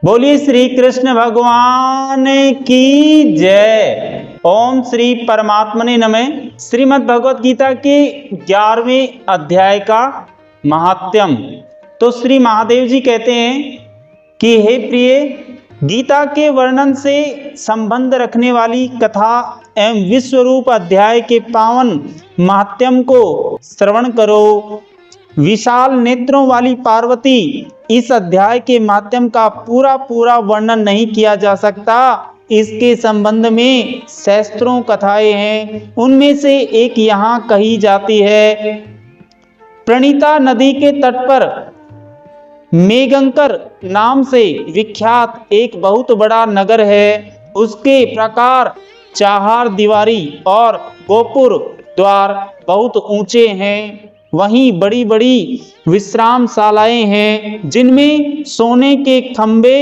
बोलिए श्री कृष्ण भगवान की जय। ओम श्री परमात्मने नमः। श्रीमद् भगवत गीता के 11वें अध्याय का महात्म्य। तो श्री महादेव जी कहते हैं कि हे प्रिय, गीता के वर्णन से संबंध रखने वाली कथा एवं विश्वरूप अध्याय के पावन महात्म्य को श्रवण करो। विशाल नेत्रों वाली पार्वती, इस अध्याय के माध्यम का पूरा वर्णन नहीं किया जा सकता। इसके संबंध में सहस्त्रों कथाएं हैं। उनमें से एक यहाँ कही जाती है। प्रणीता नदी के तट पर मेघंकर नाम से विख्यात एक बहुत बड़ा नगर है। उसके प्रकार चार दीवारी और गोपुर द्वार बहुत ऊंचे हैं। वहीं बड़ी बड़ी विश्रामशालाएं हैं जिनमें सोने के खंबे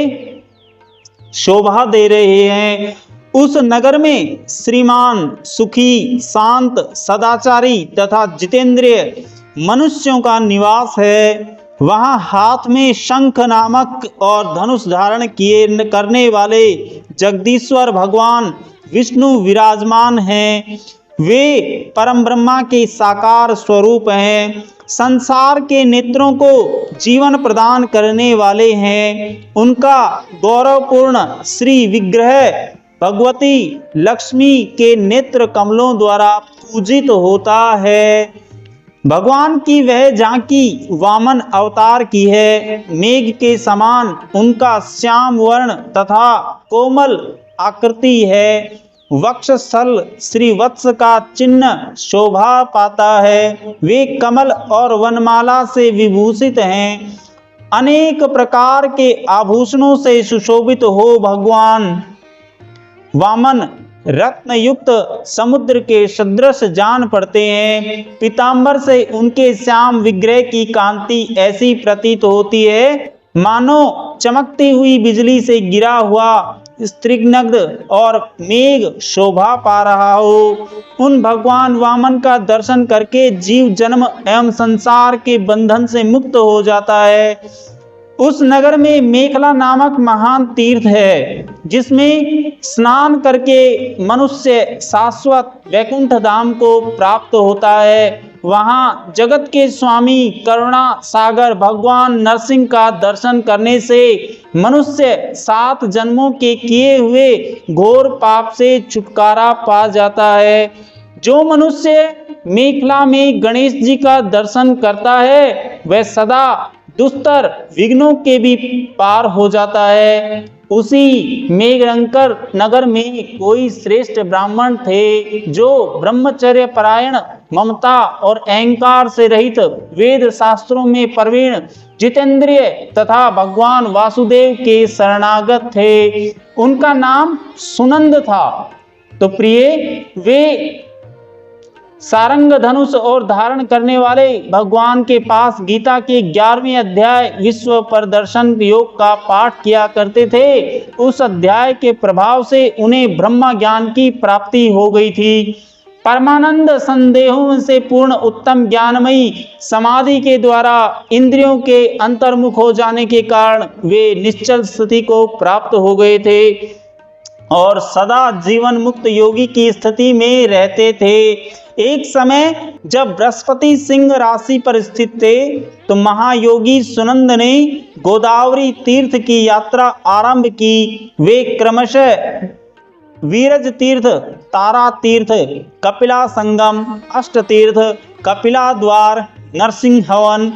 शोभा दे रहे हैं। उस नगर में श्रीमान, सुखी, शांत, सदाचारी तथा जितेंद्रिय मनुष्यों का निवास है। वहां हाथ में शंख नामक और धनुष धारण किए करने वाले जगदीश्वर भगवान विष्णु विराजमान हैं। वे परम ब्रह्मा के साकार स्वरूप हैं। संसार के नेत्रों को जीवन प्रदान करने वाले हैं। उनका गौरवपूर्ण श्री विग्रह भगवती लक्ष्मी के नेत्र कमलों द्वारा पूजित होता है। भगवान की वह झांकी वामन अवतार की है। मेघ के समान उनका श्याम वर्ण तथा कोमल आकृति है। वक्षस्थल श्रीवत्स का चिन्ह शोभा पाता है। वे कमल और वनमाला से विभूषित हैं। अनेक प्रकार के आभूषणों से सुशोभित हो भगवान वामन रत्न युक्त समुद्र के सदृश जान पड़ते हैं। पीतांबर से उनके श्याम विग्रह की कांति ऐसी प्रतीत होती है मानो चमकती हुई बिजली से गिरा हुआ स्त्रिग्नग्ध और मेघ शोभा पा रहा हो। उन भगवान वामन का दर्शन करके जीव जन्म एवं संसार के बंधन से मुक्त हो जाता है। उस नगर में मेखला नामक महान तीर्थ है जिसमें स्नान करके मनुष्य शाश्वत वैकुंठ धाम को प्राप्त होता है। वहां जगत के स्वामी करुणा सागर भगवान नरसिंह का दर्शन करने से मनुष्य 7 जन्मों के किए हुए घोर पाप से छुटकारा पा जाता है। जो मनुष्य मेखला में गणेश जी का दर्शन करता है वह सदा दुस्तर विघ्नों के भी पार हो जाता है। उसी मेघंकर नगर में कोई श्रेष्ठ ब्राह्मण थे जो ब्रह्मचर्य परायण, ममता और अहंकार से रहित, वेद शास्त्रों में प्रवीण, जितेंद्रिय तथा भगवान वासुदेव के शरणागत थे। उनका नाम सुनंद था। तो प्रिय, वे सारंग धनुष और धारण करने वाले भगवान के पास गीता के 11वें अध्याय विश्व प्रदर्शन योग का पाठ किया करते थे। उस अध्याय के प्रभाव से उन्हें ब्रह्म ज्ञान की प्राप्ति हो गई थी। परमानंद संदेहों से पूर्ण उत्तम ज्ञानमयी समाधि के द्वारा इंद्रियों के अंतर्मुख हो जाने के कारण वे निश्चल स्थिति को प्राप्त हो गए थे और सदा जीवन मुक्त योगी की स्थिति में रहते थे। एक समय जब बृहस्पति सिंह राशि पर स्थित थे तो महायोगी सुनंद ने गोदावरी तीर्थ की यात्रा आरंभ की। वे क्रमशः वीरज तीर्थ, तारा तीर्थ, कपिला संगम, अष्ट तीर्थ, कपिला द्वार, नरसिंह हवन,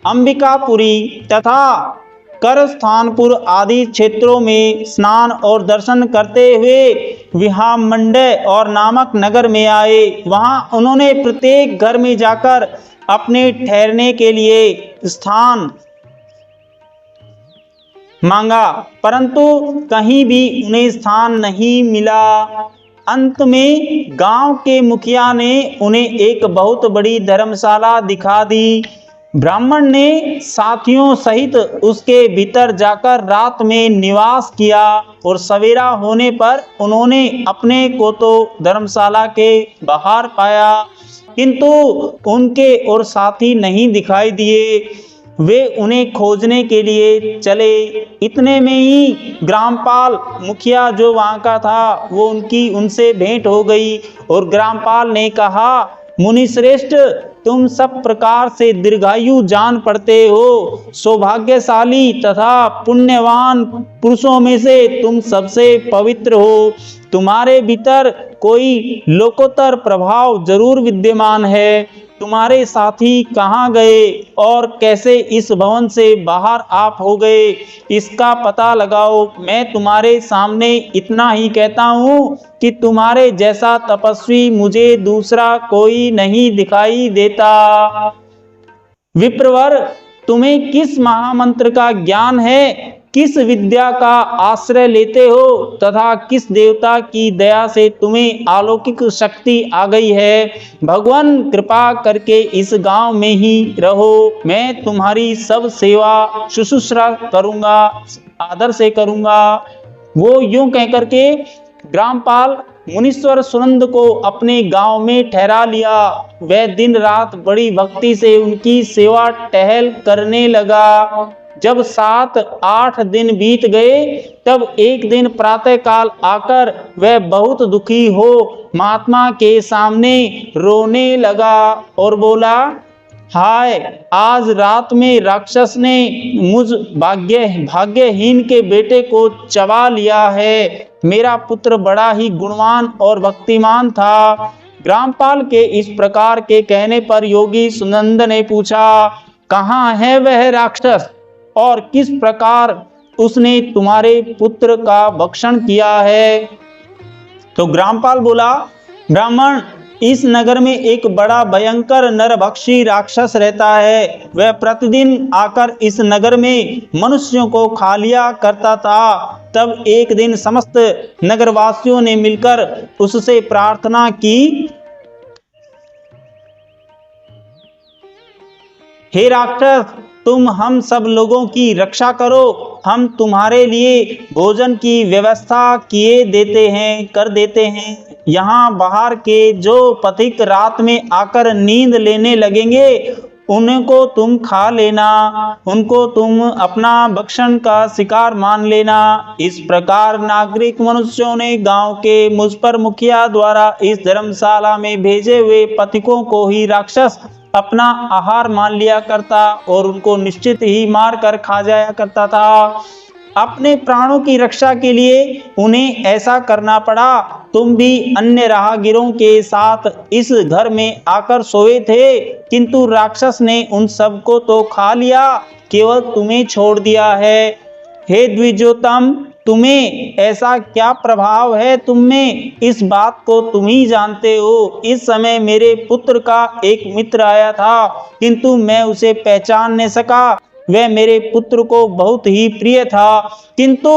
अंबिकापुरी तथा करस्थानपुर आदि क्षेत्रों में स्नान और दर्शन करते हुए विहामंडय और नामक नगर में आए। वहां उन्होंने प्रत्येक घर में जाकर अपने ठहरने के लिए स्थान मांगा, परंतु कहीं भी उन्हें स्थान नहीं मिला। अंत में गांव के मुखिया ने उन्हें एक बहुत बड़ी धर्मशाला दिखा दी। ब्राह्मण ने साथियों सहित उसके भीतर जाकर रात में निवास किया और सवेरा होने पर उन्होंने अपने को तो धर्मशाला के बाहर पाया, किंतु उनके और साथी नहीं दिखाई दिए। वे उन्हें खोजने के लिए चले। इतने में ही ग्रामपाल मुखिया जो वहाँ का था वो उनसे भेंट हो गई और ग्रामपाल ने कहा, मुनि श्रेष्ठ, तुम सब प्रकार से दीर्घायु जान पड़ते हो, सौभाग्यशाली तथा पुण्यवान पुरुषों में से तुम सबसे पवित्र हो। तुम्हारे भीतर कोई लोकोत्तर प्रभाव जरूर विद्यमान है। तुम्हारे साथी कहाँ गए और कैसे इस भवन से बाहर आप हो गए, इसका पता लगाओ। मैं तुम्हारे सामने इतना ही कहता हूँ कि तुम्हारे जैसा तपस्वी मुझे दूसरा कोई नहीं दिखाई देता। विप्रवर, तुम्हें किस महामंत्र का ज्ञान है, किस विद्या का आश्रय लेते हो तथा किस देवता की दया से तुम्हें अलौकिक शक्ति आ गई है? भगवान कृपा करके इस गांव में ही रहो। मैं तुम्हारी सब सेवा शुश्रूषा करूंगा, आदर से करूंगा। वो यूं कह करके ग्रामपाल मुनीश्वर सुनंद को अपने गांव में ठहरा लिया। वह दिन रात बड़ी भक्ति से उनकी सेवा टहल करने लगा। जब 7-8 दिन बीत गए तब एक दिन प्रातः काल आकर वह बहुत दुखी हो महात्मा के सामने रोने लगा और बोला, हाय, आज रात में राक्षस ने मुझ भाग्यहीन के बेटे को चबा लिया है। मेरा पुत्र बड़ा ही गुणवान और भक्तिमान था। ग्रामपाल के इस प्रकार के कहने पर योगी सुनंद ने पूछा, कहाँ है वह राक्षस और किस प्रकार उसने तुम्हारे पुत्र का भक्षण किया है? तो ग्रामपाल बोला, ब्राह्मण, इस नगर में एक बड़ा भयंकर नरभक्षी राक्षस रहता है। वह प्रतिदिन आकर इस नगर में मनुष्यों को खा लिया करता था। तब एक दिन समस्त नगरवासियों ने मिलकर उससे प्रार्थना की, हे राक्षस, तुम हम सब लोगों की रक्षा करो। हम तुम्हारे लिए भोजन की व्यवस्था कर देते हैं। यहाँ बाहर के जो पथिक रात में आकर नींद लेने लगेंगे उनको तुम खा लेना, उनको तुम अपना भक्षण का शिकार मान लेना। इस प्रकार नागरिक मनुष्यों ने गांव के मुझ पर मुखिया द्वारा इस धर्मशाला में भेजे हुए पथिकों को ही राक्षस अपना आहार मान लिया करता और उनको निश्चित ही मार कर खा जाया करता था। अपने प्राणों की रक्षा के लिए उन्हें ऐसा करना पड़ा। तुम भी अन्य राहगीरों के साथ इस घर में आकर सोए थे, किंतु राक्षस ने उन सबको तो खा लिया, केवल तुम्हें छोड़ दिया है। हे द्विजोतम, तुम्हें ऐसा क्या प्रभाव है तुम में, इस बात को तुम ही जानते हो। इस समय मेरे पुत्र का एक मित्र आया था, किंतु मैं उसे पहचान नहीं सका। वह मेरे पुत्र को बहुत ही प्रिय था, किंतु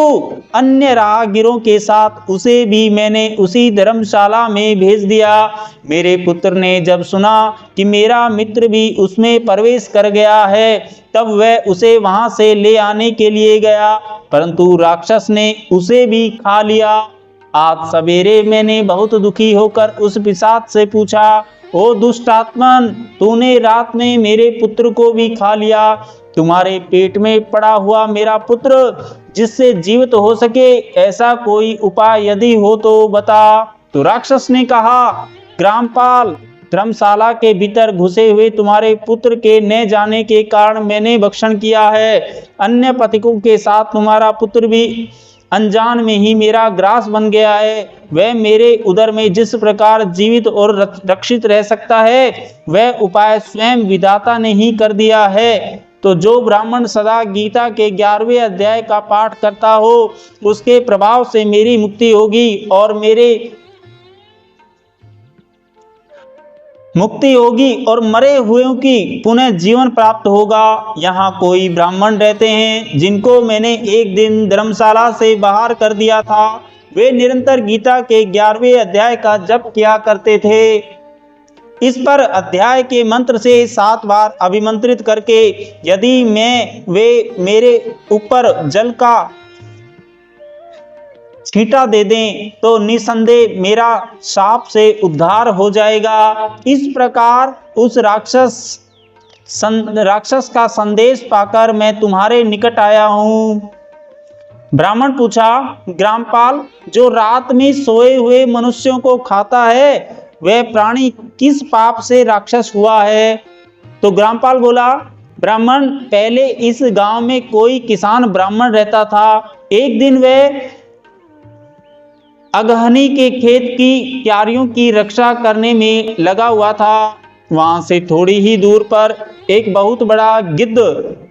अन्य राहगीरों के साथ उसे भी मैंने उसी धर्मशाला में भेज दिया। मेरे पुत्र ने जब सुना कि मेरा मित्र भी उसमें प्रवेश कर गया है, तब वह उसे वहां से ले आने के लिए गया, परंतु राक्षस ने उसे भी खा लिया। आज सवेरे मैंने बहुत दुखी होकर उस पिशाच से पूछा, ओ दुष्ट आत्मन, तूने रात में मेरे पुत्र को भी खा लिया। तुम्हारे पेट में पड़ा हुआ मेरा पुत्र जिससे जीवित हो सके, ऐसा कोई उपाय यदि हो तो बता। तो राक्षस ने कहा, ग्रामपाल, धर्मशाला के भीतर घुसे हुए तुम्हारे पुत्र के न जाने के कारण मैंने भक्षण किया है। अन्य पथिकों के साथ तुम्हारा पुत्र भी अनजान में ही मेरा ग्रास बन गया है। वह मेरे उदर में जिस प्रकार जीवित और रक्षित रह सकता है, वह उपाय स्वयं विधाता ने ही कर दिया है। तो जो ब्राह्मण सदा गीता के 11वें अध्याय का पाठ करता हो, उसके प्रभाव से मेरी मुक्ति होगी और मरे हुओं की पुनः जीवन प्राप्त होगा। यहाँ कोई ब्राह्मण रहते हैं जिनको मैंने एक दिन धर्मशाला से बाहर कर दिया था। वे निरंतर गीता के 11वें अध्याय का जप किया करते थे। इस पर अध्याय के मंत्र से 7 बार अभिमंत्रित करके यदि वे मेरे ऊपर जल का छींटा दे दें तो निसंदेह मेरा शाप से उद्धार हो जाएगा। इस प्रकार उस राक्षस राक्षस का संदेश पाकर मैं तुम्हारे निकट आया हूँ। ब्राह्मण पूछा, ग्रामपाल, जो रात में सोए हुए मनुष्यों को खाता है वह प्राणी किस पाप से राक्षस हुआ है? तो ग्रामपाल बोला, ब्राह्मण, पहले इस गांव में कोई किसान ब्राह्मण रहता था। एक दिन वह अगहनी के खेत की क्यारियों की रक्षा करने में लगा हुआ था। वहां से थोड़ी ही दूर पर एक बहुत बड़ा गिद्ध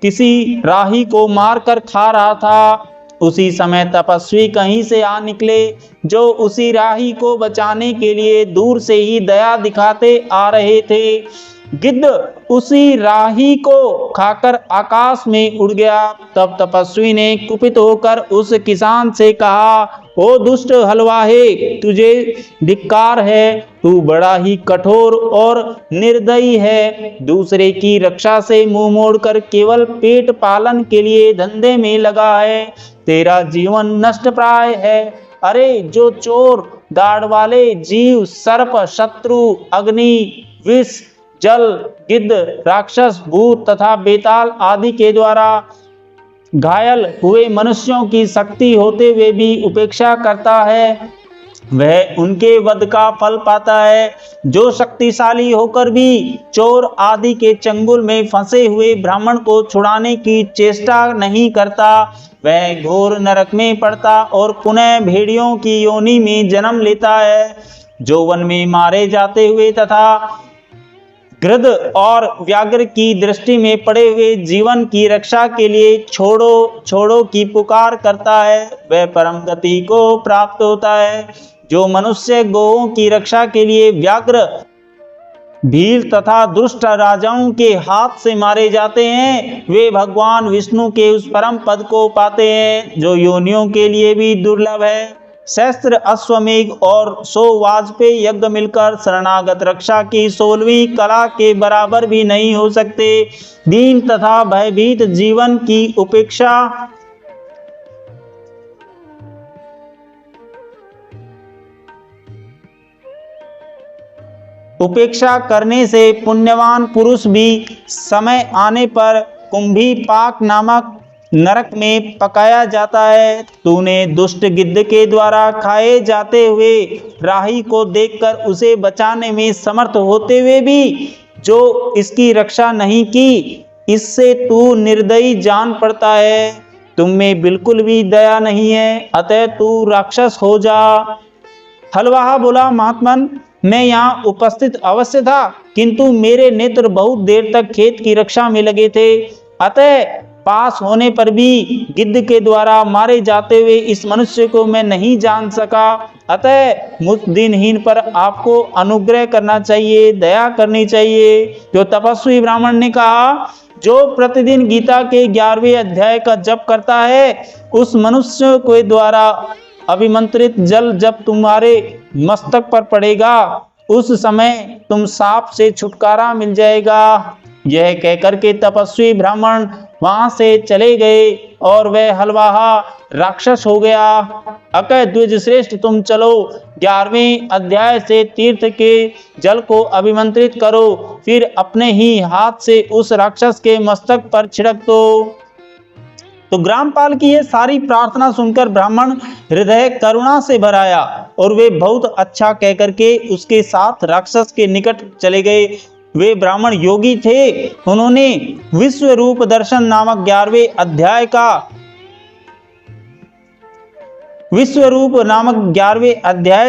किसी राही को मारकर खा रहा था। उसी समय तपस्वी कहीं से आ निकले, जो उसी राही को बचाने के लिए दूर से ही दया दिखाते आ रहे थे। गिद्ध उसी राही को खाकर आकाश में उड़ गया। तब तपस्वी ने कुपित होकर उस किसान से कहा, ओ दुष्ट हलवाहे, तुझे धिक्कार है, तू बड़ा ही कठोर और निर्दयी है। दूसरे की रक्षा से मुंह मोड़कर केवल पेट पालन के लिए धंधे में लगा है। तेरा जीवन नष्ट प्राय है। अरे जो चोर, दाढ़ वाले जीव, सर्प, शत्रु, अग्नि, विष, जल, गिद्ध, राक्षस, भूत तथा बेताल आदि के द्वारा घायल हुए मनुष्यों की शक्ति होते हुए भी उपेक्षा करता है, वह उनके वध का फल पाता है। जो शक्तिशाली होकर भी चोर आदि के चंगुल में फंसे हुए ब्राह्मण को छुड़ाने की चेष्टा नहीं करता, वह घोर नरक में पड़ता और पुनः भेड़ियों की योनि में जन्म लेता है। जो वन में मारे जाते हुए तथा गृध और व्याघ्र की दृष्टि में पड़े हुए जीवन की रक्षा के लिए छोड़ो छोड़ो की पुकार करता है, वह परम गति को प्राप्त होता है। जो मनुष्य गौओं की रक्षा के लिए व्याघ्र, भील तथा दुष्ट राजाओं के हाथ से मारे जाते हैं, वे भगवान विष्णु के उस परम पद को पाते हैं जो योनियों के लिए भी दुर्लभ है। सहस्त्र अश्वमेघ और 100 वाजपेयी यज्ञ मिलकर शरणागत रक्षा की 16वीं कला के बराबर भी नहीं हो सकते। दीन तथा भयभीत जीवन की उपेक्षा करने से पुण्यवान पुरुष भी समय आने पर कुंभी पाक नामक नरक में पकाया जाता है। तूने दुष्ट गिद्ध के द्वारा खाए जाते हुए राही को देखकर उसे बचाने में समर्थ होते हुए भी जो इसकी रक्षा नहीं की, इससे तू निर्दयी जान पड़ता है। तुम में बिल्कुल भी दया नहीं है, अतः तू राक्षस हो जा। हलवाहा बोला, महात्मन, मैं यहाँ उपस्थित अवश्य था, किंतु मेरे नेत्र बहुत देर तक खेत की रक्षा में लगे थे, अतः पास होने पर भी गिद्ध के द्वारा मारे जाते हुए इस मनुष्य को मैं नहीं जान सका। अतः मुझ दिनहीन पर आपको अनुग्रह करना चाहिए, दया करनी चाहिए। जो तपस्वी ब्राह्मण ने कहा, जो प्रतिदिन गीता के 11वें अध्याय का जप करता है, उस मनुष्य के द्वारा अभिमंत्रित जल जब तुम्हारे मस्तक पर पड़ेगा, उस समय तुम साप से छुटकारा मिल जाएगा। यह कहकर के तपस्वी ब्राह्मण वहां से चले गए और वह हलवाहा राक्षस हो गया। अकय द्विज श्रेष्ठ, तुम चलो 11वें अध्याय से तीर्थ के जल को अभिमंत्रित करो, फिर अपने ही हाथ से उस राक्षस के मस्तक पर छिड़क दो। तो ग्रामपाल की यह सारी प्रार्थना सुनकर ब्राह्मण हृदय करुणा से भर आया और वे बहुत अच्छा कहकर के उसके साथ राक्षस के निकट चले गए। वे ब्राह्मण योगी थे। उन्होंने विश्व रूप दर्शन नामक 11वें अध्याय का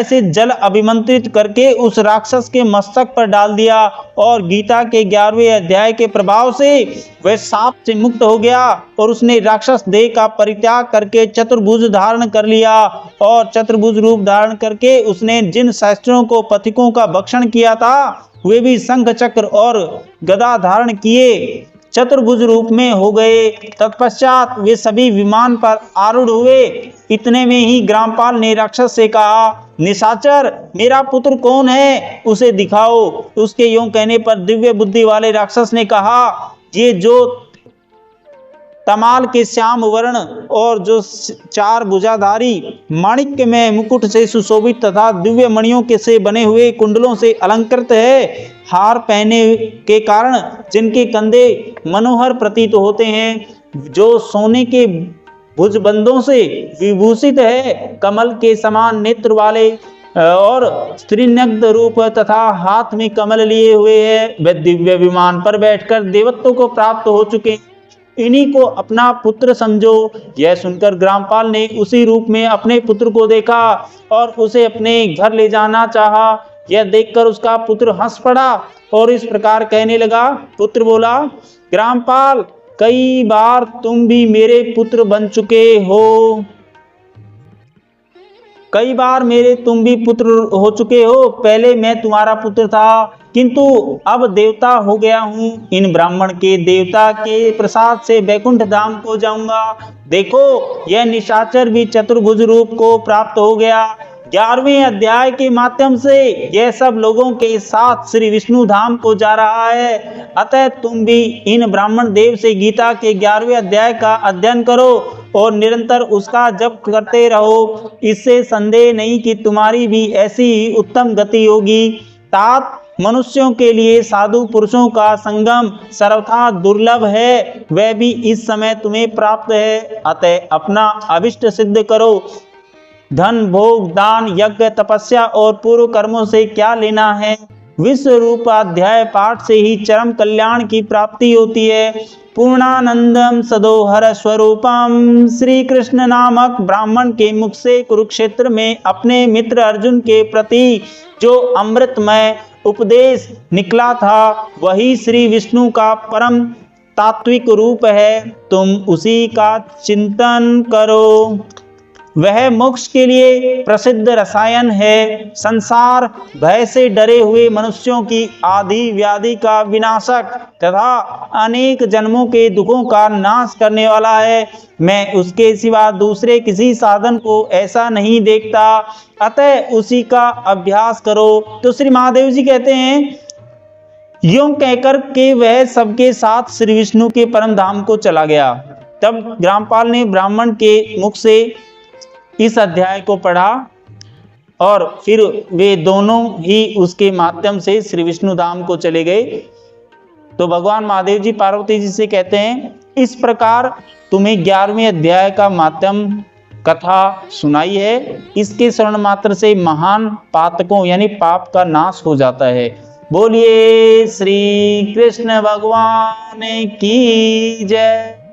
से जल अभिमंत्रित करके उस राक्षस के मस्तक पर डाल दिया और गीता के 11वें अध्याय के प्रभाव से वह सांप से मुक्त हो गया और उसने राक्षस देह का परित्याग करके चतुर्भुज धारण कर लिया। और चतुर्भुज रूप धारण करके उसने जिन शास्त्रों को पथिकों का भक्षण किया था, वे भी शंख चक्र और गदा धारण किए चतुर्भुज रूप में हो गए। तत्पश्चात वे सभी विमान पर आरूढ़ हुए। इतने में ही ग्रामपाल ने राक्षस से कहा, निशाचर, मेरा पुत्र कौन है, उसे दिखाओ। उसके यूं कहने पर दिव्य बुद्धि वाले राक्षस ने कहा, ये जो तमाल के श्याम वर्ण और जो 4 भुजाधारी माणिक्य में मुकुट से सुशोभित तथा दिव्य मणियों के से बने हुए कुंडलों से अलंकृत है। हार पहने के कारण जिनके कंधे मनोहर प्रतीत होते हैं, जो सोने के भुजबंधों से विभूषित है, कमल के समान नेत्र वाले और स्त्रीनग्ध रूप तथा हाथ में कमल लिए हुए है, वे दिव्य विमान पर बैठकर देवत्व को प्राप्त हो चुके, इन्हीं को अपना पुत्र समझो। यह सुनकर ग्रामपाल ने उसी रूप में अपने पुत्र को देखा और उसे अपने घर ले जाना चाहा। यह देखकर उसका पुत्र हंस पड़ा और इस प्रकार कहने लगा। पुत्र बोला, ग्रामपाल, कई बार तुम भी मेरे पुत्र बन चुके हो, कई बार तुम भी पुत्र हो चुके हो। पहले मैं तुम्हारा पुत्र था, किंतु अब देवता हो गया हूँ। इन ब्राह्मण के देवता के प्रसाद से वैकुंठ धाम को जाऊंगा। देखो, यह निशाचर भी चतुर्भुज रूप को प्राप्त हो गया। 11वें अध्याय के माध्यम से यह सब लोगों के साथ श्री विष्णु धाम को जा रहा है। अतः तुम भी इन ब्राह्मण देव से गीता के 11वें अध्याय का अध्ययन करो और निरंतर उसका जप करते रहो। इससे संदेह नहीं कि तुम्हारी भी ऐसी ही उत्तम गति होगी। तात मनुष्यों के लिए साधु पुरुषों का संगम सर्वथा दुर्लभ है, वह भी इस समय तुम्हें प्राप्त है। अतः अपना अभिष्ट सिद्ध करो। धन, भोग, दान, यज्ञ, तपस्या और पूर्व कर्मों से क्या लेना है। विश्व रूपाध्याय पाठ से ही चरम कल्याण की प्राप्ति होती है। पूर्णानंदम सदोहर स्वरूपम। श्री कृष्ण नामक ब्राह्मण के मुख से कुरुक्षेत्र में अपने मित्र अर्जुन के प्रति जो अमृतमय उपदेश निकला था, वही श्री विष्णु का परम तात्विक रूप है। तुम उसी का चिंतन करो। वह मोक्ष के लिए प्रसिद्ध रसायन है। संसार भय से डरे हुए मनुष्यों की आदि व्याधि का विनाशक तथा अनेक जन्मों के दुखों का नाश करने वाला है। मैं उसके सिवा दूसरे किसी साधन को ऐसा नहीं देखता, अतः उसी का अभ्यास करो। तो श्री महादेव जी कहते हैं, यूं कहकर के वह सबके साथ श्री विष्णु के परम धाम को चला गया। तब ग्रामपाल ने ब्राह्मण के मुख से इस अध्याय को पढ़ा और फिर वे दोनों ही उसके माध्यम से श्री विष्णु धाम को चले गए। तो भगवान महादेव जी पार्वती जी से कहते हैं, इस प्रकार तुम्हें 11वें अध्याय का माध्यम कथा सुनाई है। इसके श्रवण मात्र से महान पातकों यानी पाप का नाश हो जाता है। बोलिए श्री कृष्ण भगवान की जय।